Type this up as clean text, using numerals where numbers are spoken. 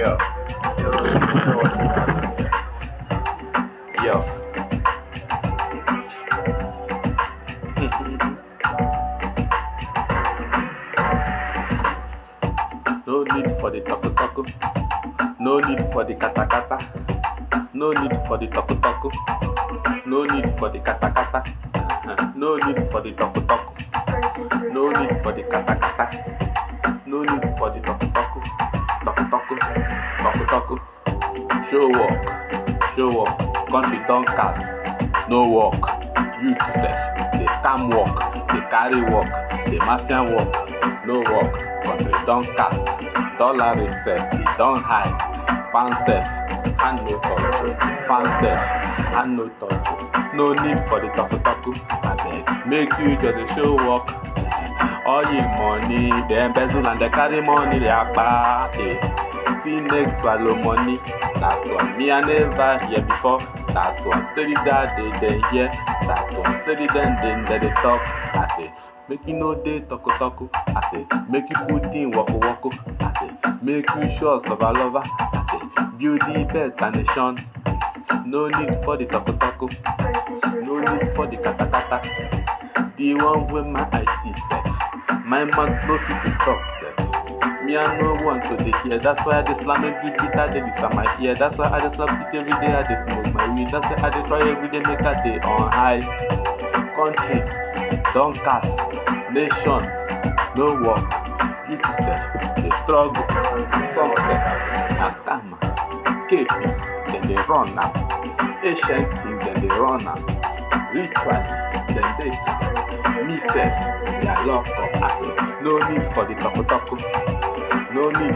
Yo. Yo. No need for the talk. No need for the kata. No need for the talk. No need for the kata. No need for the talk. No need for the kata. No need for the talk. Talk. Show work. Country don't cast. No work. You to self. They scam work. They carry work. They mafia work. No work. Country don't cast. Dollar itself. It don't hide. Pound self. And no touch. Pound self. And no touch. No need for the talk. I beg. Make you just a show work. Oil money. They embezzle and they carry money. They are see next swallow money. That one me I never hear before. That one steady that they hear. That one steady then they talk. I say make you know they talk. I say make you put in work. I say make you show us lover. I say build the better nation. No need for the talk. No need for the kata. The one with my eyes see self. My man no fit to talk stuff. Me I no want to dey hear. That's why I dey slam every beat I dey this on my ear. That's why I dey slam beat every day I dey smoke my weed. That's why I dey try every day make I dey on high. Country don't cast. Nation no work. You to self dey struggle. Some self na scammer. KP then they run am. Ancient things then they run am. Ritualists then they talk. Me self they are locked up. I say no need for the talk. No need